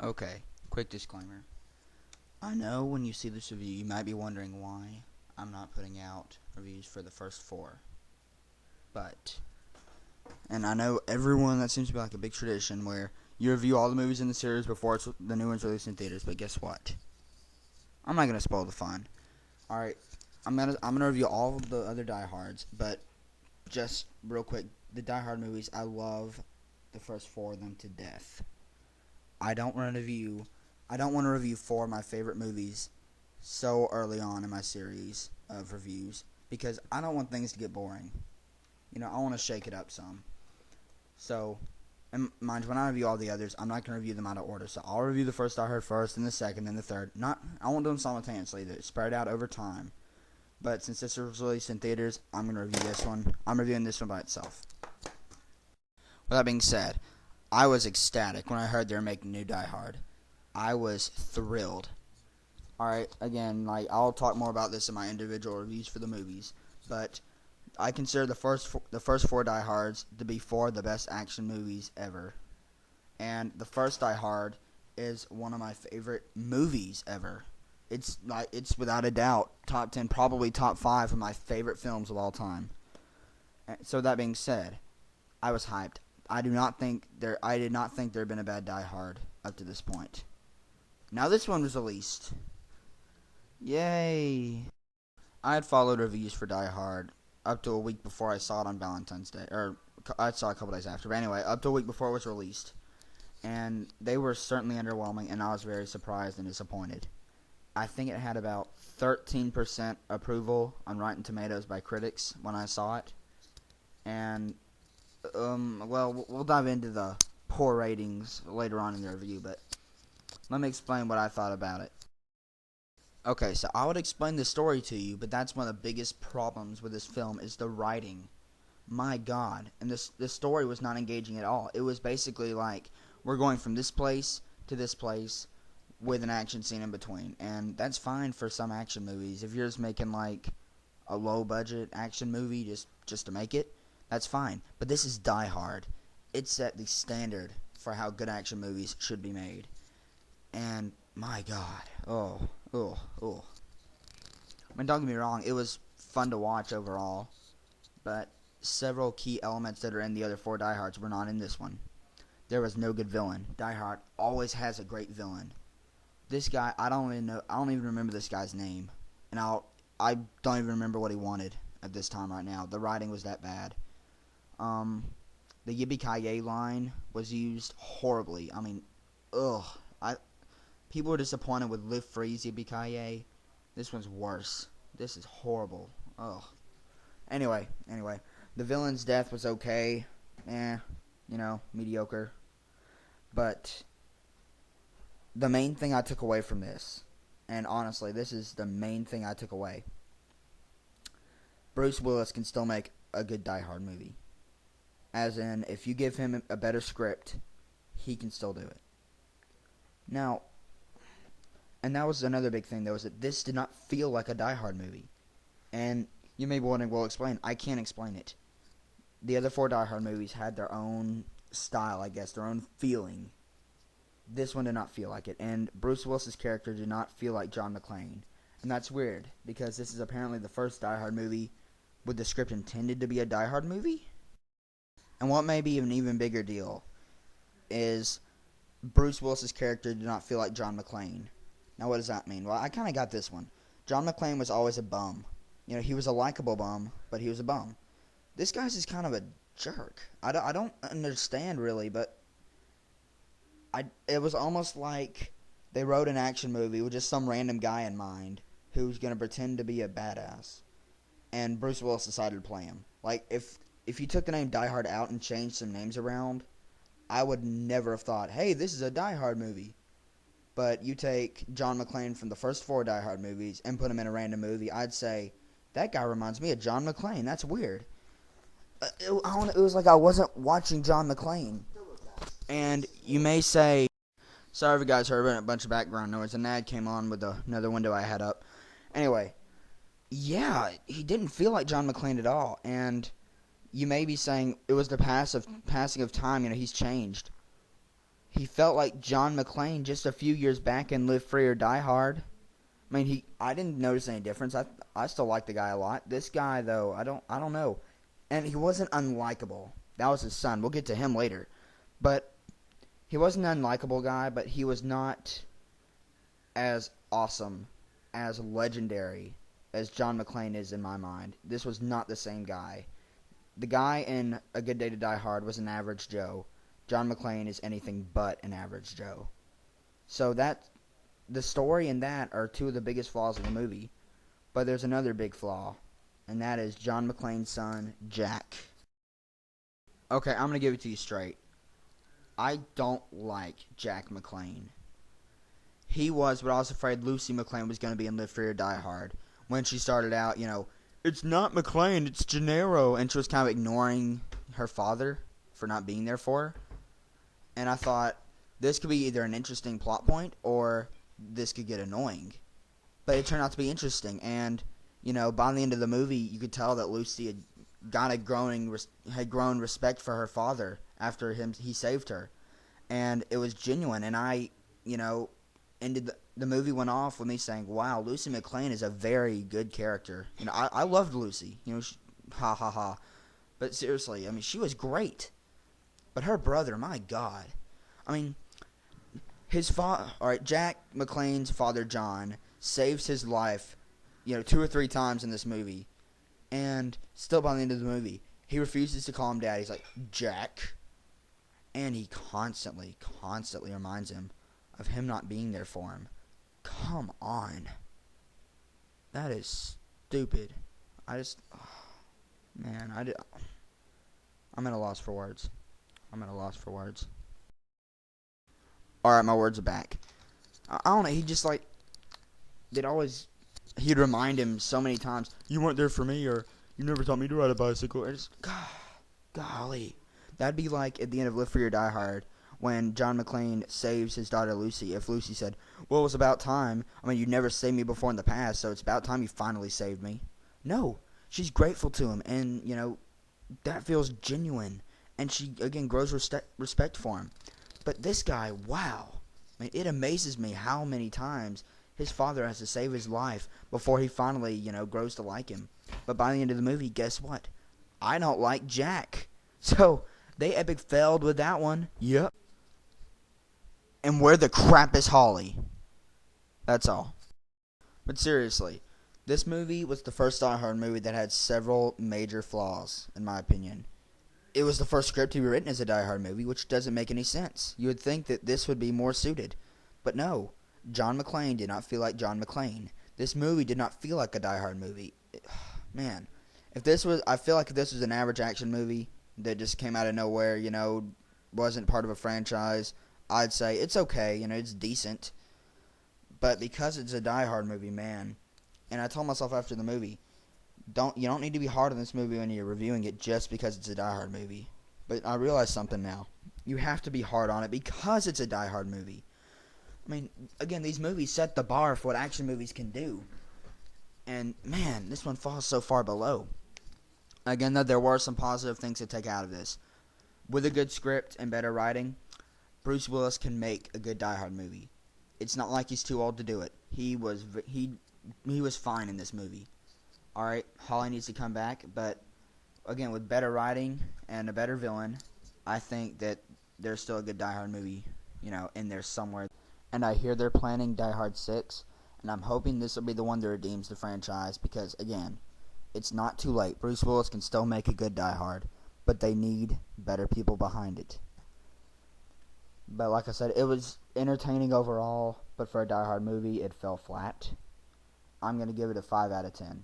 Okay, quick disclaimer. I know when you see this review, you might be wondering why I'm not putting out reviews for the first four. And I know everyone, that seems to be like a big tradition where you review all the movies in the series before the new ones released in theaters, but guess what? I'm not going to spoil the fun. Alright, I'm gonna review all of the other Die Hards, but just real quick, the Die Hard movies, I love the first four of them to death. I don't want to review four of my favorite movies so early on in my series of reviews because I don't want things to get boring. I want to shake it up some. So, and mind you, when I review all the others, I'm not going to review them out of order. So I'll review the first Die Hard first, then the second, then the third. I won't do them simultaneously. They're spread out over time. But since this was released in theaters, I'm going to review this one. I'm reviewing this one by itself. With that being said, I was ecstatic when I heard they were making new Die Hard. I was thrilled. Alright, again, I'll talk more about this in my individual reviews for the movies, but I consider the first four Die Hards to be four of the best action movies ever. And the first Die Hard is one of my favorite movies ever. It's without a doubt top 10, probably top 5 of my favorite films of all time. So that being said, I was hyped. I did not think there had been a bad Die Hard up to this point. Now this one was released. Yay! I had followed reviews for Die Hard up to a week before I saw it on Valentine's Day, or I saw it a couple days after. But anyway, up to a week before it was released, and they were certainly underwhelming, and I was very surprised and disappointed. I think it had about 13% approval on Rotten Tomatoes by critics when I saw it, and well, we'll dive into the poor ratings later on in the review, but let me explain what I thought about it. Okay, so I would explain the story to you, but that's one of the biggest problems with this film is the writing. My God. And this story was not engaging at all. It was basically like, we're going from this place to this place with an action scene in between. And that's fine for some action movies. If you're just making like a low-budget action movie just to make it, that's fine. But this is Die Hard. It set the standard for how good action movies should be made. And, my God. Oh. I mean, don't get me wrong, it was fun to watch overall, but several key elements that are in the other four Die Hards were not in this one. There was no good villain. Die Hard always has a great villain. This guy, I don't even remember this guy's name, and I don't even remember what he wanted at this time right now. The writing was that bad. The "YIPEE Ki Yay" line was used horribly. I mean, people were disappointed with Live Free's "YIPEE Ki Yay." This one's worse. This is horrible. Ugh. Anyway, the villain's death was okay. Mediocre. But the main thing I took away from this, and honestly, this is the main thing I took away. Bruce Willis can still make a good Die Hard movie. As in, if you give him a better script, he can still do it. Now, and that was another big thing, though, is that this did not feel like a Die Hard movie. And you may be wondering, well, explain. I can't explain it. The other four Die Hard movies had their own style, I guess, their own feeling. This one did not feel like it. And Bruce Willis's character did not feel like John McClane. And that's weird, because this is apparently the first Die Hard movie with the script intended to be a Die Hard movie. And what may be an even bigger deal is Bruce Willis's character did not feel like John McClane. Now, what does that mean? Well, I kind of got this one. John McClane was always a bum. He was a likable bum, but he was a bum. This guy's just kind of a jerk. I don't understand, really, but it was almost like they wrote an action movie with just some random guy in mind who's going to pretend to be a badass. And Bruce Willis decided to play him. Like, if you took the name Die Hard out and changed some names around, I would never have thought, hey, this is a Die Hard movie. But you take John McClane from the first four Die Hard movies and put him in a random movie, I'd say, that guy reminds me of John McClane. That's weird. It was like I wasn't watching John McClane. And you may say, sorry if you guys heard a bunch of background noise. An ad came on with another window I had up. Anyway, yeah, he didn't feel like John McClane at all. And you may be saying it was the passing of time. He's changed. He felt like John McClane just a few years back in Live Free or Die Hard. I mean, I didn't notice any difference. I still like the guy a lot. This guy though, I don't know. And he wasn't unlikable. That was his son. We'll get to him later. But he wasn't an unlikable guy, but he was not as awesome, as legendary as John McClane is in my mind. This was not the same guy. The guy in A Good Day to Die Hard was an average Joe. John McClane is anything but an average Joe. So the story and that are two of the biggest flaws of the movie. But there's another big flaw, and that is John McClane's son, Jack. Okay, I'm going to give it to you straight. I don't like Jack McClane. He was, but I was afraid Lucy McClane was going to be in Live Free or Die Hard. When she started out, it's not McClane, it's Gennaro. And she was kind of ignoring her father for not being there for her. And I thought, this could be either an interesting plot point or this could get annoying. But it turned out to be interesting. And, by the end of the movie, you could tell that Lucy had grown respect for her father after he saved her. And it was genuine. And I, ended the movie went off with me saying, wow, Lucy McClane is a very good character. I loved Lucy. Ha ha ha. But seriously, I mean, she was great. But her brother, my God. I mean, Jack McClane's father, John, saves his life, 2 or 3 times in this movie. And still by the end of the movie, he refuses to call him dad. He's like, Jack. And he constantly reminds him of him not being there for him. Come on. That is stupid. I'm at a loss for words. Alright, my words are back. I don't know, he just he'd remind him so many times, you weren't there for me, or you never taught me to ride a bicycle. Golly. That'd be like at the end of Live Free or Die Hard, when John McClane saves his daughter Lucy. If Lucy said, well, it was about time. I mean, you never saved me before in the past, so it's about time you finally saved me. No. She's grateful to him, and, that feels genuine. And she, again, grows respect for him. But this guy, wow. I mean, it amazes me how many times his father has to save his life before he finally, grows to like him. But by the end of the movie, guess what? I don't like Jack. So, they epic failed with that one. Yep. And where the crap is Holly? That's all. But seriously, this movie was the first Die Hard movie that had several major flaws, in my opinion. It was the first script to be written as a Die Hard movie, which doesn't make any sense. You would think that this would be more suited. But no, John McClane did not feel like John McClane. This movie did not feel like a Die Hard movie. Man, I feel like if this was an average action movie that just came out of nowhere, wasn't part of a franchise, I'd say it's okay, it's decent. But because it's a Die Hard movie, man, and I told myself after the movie, you don't need to be hard on this movie when you're reviewing it just because it's a Die Hard movie. But I realize something now. You have to be hard on it because it's a Die Hard movie. I mean, again, these movies set the bar for what action movies can do. And, man, this one falls so far below. Again, though, there were some positive things to take out of this. With a good script and better writing, Bruce Willis can make a good Die Hard movie. It's not like he's too old to do it. He was fine in this movie. Alright, Holly needs to come back, but again, with better writing and a better villain, I think that there's still a good Die Hard movie, in there somewhere. And I hear they're planning Die Hard 6, and I'm hoping this will be the one that redeems the franchise because, again, it's not too late. Bruce Willis can still make a good Die Hard, but they need better people behind it. But like I said, it was entertaining overall, but for a Die Hard movie, it fell flat. I'm going to give it a 5 out of 10.